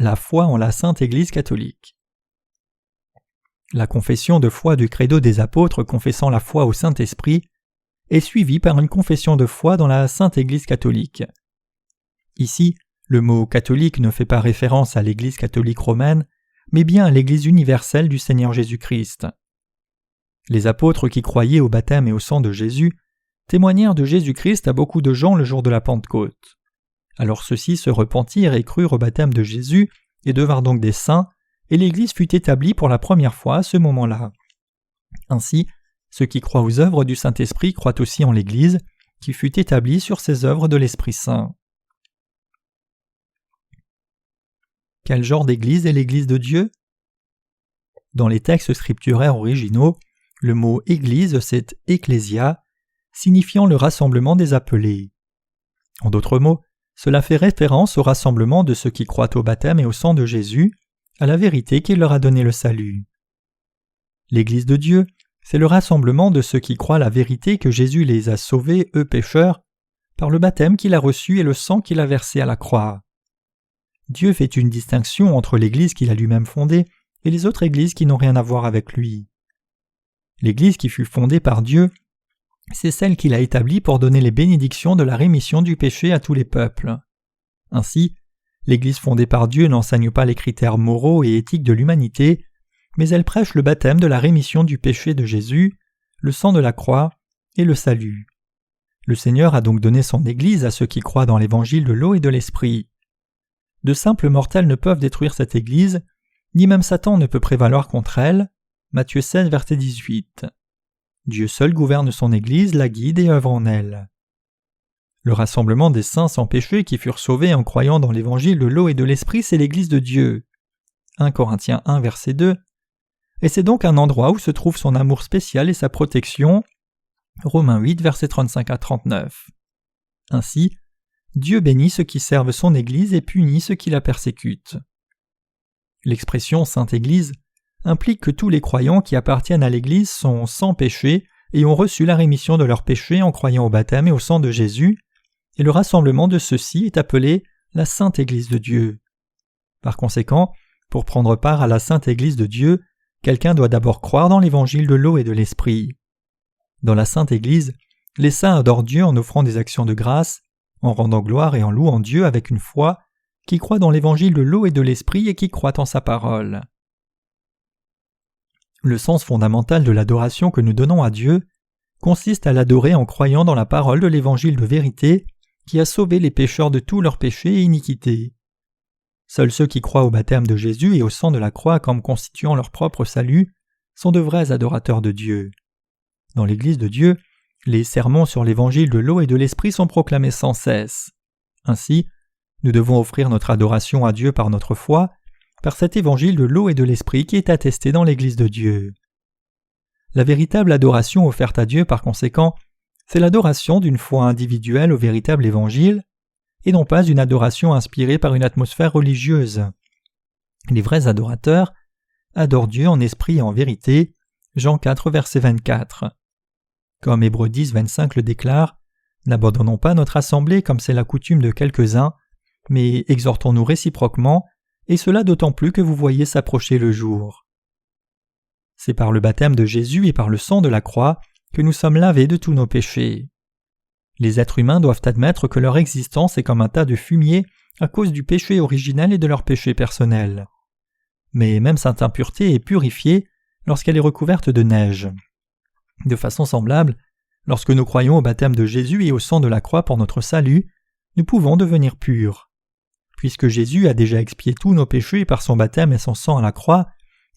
La foi en la Sainte Église catholique. La confession de foi du credo des apôtres confessant la foi au Saint-Esprit est suivie par une confession de foi dans la Sainte Église catholique. Ici, le mot catholique ne fait pas référence à l'Église catholique romaine, mais bien à l'Église universelle du Seigneur Jésus-Christ. Les apôtres qui croyaient au baptême et au sang de Jésus témoignèrent de Jésus-Christ à beaucoup de gens le jour de la Pentecôte. Alors ceux-ci se repentirent et crurent au baptême de Jésus et devinrent donc des saints, et l'Église fut établie pour la première fois à ce moment-là. Ainsi, ceux qui croient aux œuvres du Saint-Esprit croient aussi en l'Église, qui fut établie sur ces œuvres de l'Esprit Saint. Quel genre d'Église est l'Église de Dieu? Dans les textes scripturaires originaux, le mot « Église » c'est « ecclésia », signifiant le rassemblement des appelés. En d'autres mots, cela fait référence au rassemblement de ceux qui croient au baptême et au sang de Jésus, à la vérité qui leur a donné le salut. L'Église de Dieu, c'est le rassemblement de ceux qui croient la vérité que Jésus les a sauvés, eux pécheurs, par le baptême qu'il a reçu et le sang qu'il a versé à la croix. Dieu fait une distinction entre l'Église qu'il a lui-même fondée et les autres églises qui n'ont rien à voir avec lui. L'Église qui fut fondée par Dieu, c'est celle qu'il a établie pour donner les bénédictions de la rémission du péché à tous les peuples. Ainsi, l'Église fondée par Dieu n'enseigne pas les critères moraux et éthiques de l'humanité, mais elle prêche le baptême de la rémission du péché de Jésus, le sang de la croix et le salut. Le Seigneur a donc donné son Église à ceux qui croient dans l'évangile de l'eau et de l'esprit. De simples mortels ne peuvent détruire cette Église, ni même Satan ne peut prévaloir contre elle. Matthieu 16, verset 18. Dieu seul gouverne son Église, la guide et œuvre en elle. Le rassemblement des saints sans péché qui furent sauvés en croyant dans l'évangile de l'eau et de l'esprit, c'est l'Église de Dieu. 1 Corinthiens 1, verset 2. Et c'est donc un endroit où se trouve son amour spécial et sa protection. Romains 8, versets 35 à 39. Ainsi, Dieu bénit ceux qui servent son Église et punit ceux qui la persécutent. L'expression Sainte Église implique que tous les croyants qui appartiennent à l'Église sont sans péché et ont reçu la rémission de leurs péchés en croyant au baptême et au sang de Jésus, et le rassemblement de ceux-ci est appelé la Sainte Église de Dieu. Par conséquent, pour prendre part à la Sainte Église de Dieu, quelqu'un doit d'abord croire dans l'évangile de l'eau et de l'esprit. Dans la Sainte Église, les saints adorent Dieu en offrant des actions de grâce, en rendant gloire et en louant Dieu avec une foi qui croit dans l'évangile de l'eau et de l'esprit et qui croit en sa parole. Le sens fondamental de l'adoration que nous donnons à Dieu consiste à l'adorer en croyant dans la parole de l'évangile de vérité qui a sauvé les pécheurs de tous leurs péchés et iniquités. Seuls ceux qui croient au baptême de Jésus et au sang de la croix comme constituant leur propre salut sont de vrais adorateurs de Dieu. Dans l'Église de Dieu, les sermons sur l'évangile de l'eau et de l'esprit sont proclamés sans cesse. Ainsi, nous devons offrir notre adoration à Dieu par notre foi, par cet évangile de l'eau et de l'esprit qui est attesté dans l'Église de Dieu. La véritable adoration offerte à Dieu, par conséquent, c'est l'adoration d'une foi individuelle au véritable évangile, et non pas une adoration inspirée par une atmosphère religieuse. Les vrais adorateurs adorent Dieu en esprit et en vérité. Jean 4, verset 24. Comme Hébreux 10, 25 le déclare, « N'abandonnons pas notre assemblée comme c'est la coutume de quelques-uns, mais exhortons-nous réciproquement, et cela d'autant plus que vous voyez s'approcher le jour. » C'est par le baptême de Jésus et par le sang de la croix que nous sommes lavés de tous nos péchés. Les êtres humains doivent admettre que leur existence est comme un tas de fumier à cause du péché originel et de leur péché personnel. Mais même cette impureté est purifiée lorsqu'elle est recouverte de neige. De façon semblable, lorsque nous croyons au baptême de Jésus et au sang de la croix pour notre salut, nous pouvons devenir purs. Puisque Jésus a déjà expié tous nos péchés par son baptême et son sang à la croix,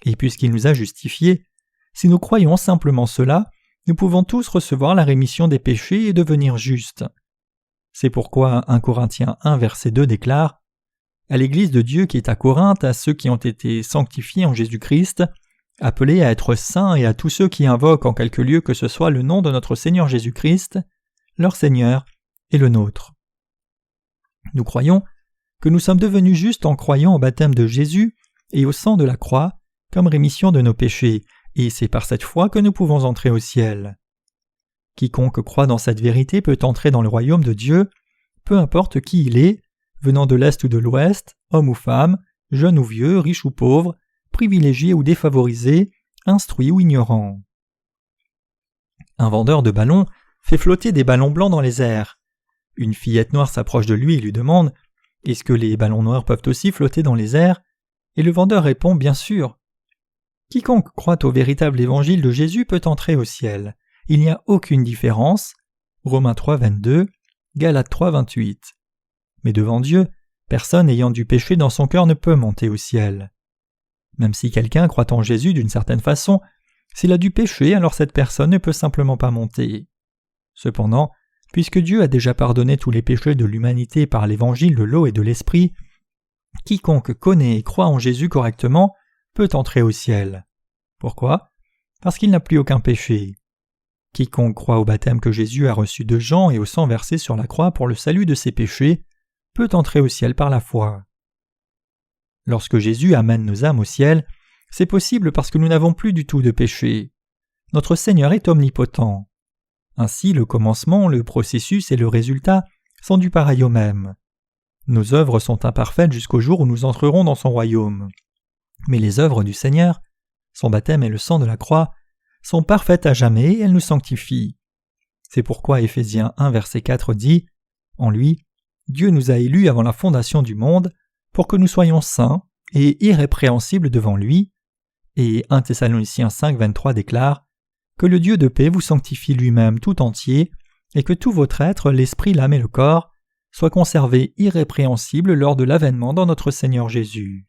et puisqu'il nous a justifiés, si nous croyons simplement cela, nous pouvons tous recevoir la rémission des péchés et devenir justes. C'est pourquoi 1 Corinthiens 1 verset 2 déclare « À l'Église de Dieu qui est à Corinthe, à ceux qui ont été sanctifiés en Jésus-Christ, appelés à être saints et à tous ceux qui invoquent en quelque lieu que ce soit le nom de notre Seigneur Jésus-Christ, leur Seigneur et le nôtre. » Nous croyons que nous sommes devenus justes en croyant au baptême de Jésus et au sang de la croix comme rémission de nos péchés, et c'est par cette foi que nous pouvons entrer au ciel. Quiconque croit dans cette vérité peut entrer dans le royaume de Dieu, peu importe qui il est, venant de l'Est ou de l'Ouest, homme ou femme, jeune ou vieux, riche ou pauvre, privilégié ou défavorisé, instruit ou ignorant. Un vendeur de ballons fait flotter des ballons blancs dans les airs. Une fillette noire s'approche de lui et lui demande « Est-ce que les ballons noirs peuvent aussi flotter dans les airs ?» Et le vendeur répond « Bien sûr !» Quiconque croit au véritable évangile de Jésus peut entrer au ciel. Il n'y a aucune différence. Romains 3, 22, Galates 3, 28. Mais devant Dieu, personne ayant du péché dans son cœur ne peut monter au ciel. Même si quelqu'un croit en Jésus d'une certaine façon, s'il a du péché, alors cette personne ne peut simplement pas monter. Cependant, puisque Dieu a déjà pardonné tous les péchés de l'humanité par l'évangile de l'eau et de l'esprit, quiconque connaît et croit en Jésus correctement peut entrer au ciel. Pourquoi ? Parce qu'il n'a plus aucun péché. Quiconque croit au baptême que Jésus a reçu de Jean et au sang versé sur la croix pour le salut de ses péchés peut entrer au ciel par la foi. Lorsque Jésus amène nos âmes au ciel, c'est possible parce que nous n'avons plus du tout de péché. Notre Seigneur est omnipotent. Ainsi, le commencement, le processus et le résultat sont du pareil au même. Nos œuvres sont imparfaites jusqu'au jour où nous entrerons dans son royaume. Mais les œuvres du Seigneur, son baptême et le sang de la croix, sont parfaites à jamais et elles nous sanctifient. C'est pourquoi Éphésiens 1, verset 4 dit « En lui, Dieu nous a élus avant la fondation du monde pour que nous soyons saints et irrépréhensibles devant lui. » Et 1 Thessaloniciens 5, 23 déclare « Que le Dieu de paix vous sanctifie lui-même tout entier et que tout votre être, l'esprit, l'âme et le corps, soient conservés irrépréhensibles lors de l'avènement dans notre Seigneur Jésus. »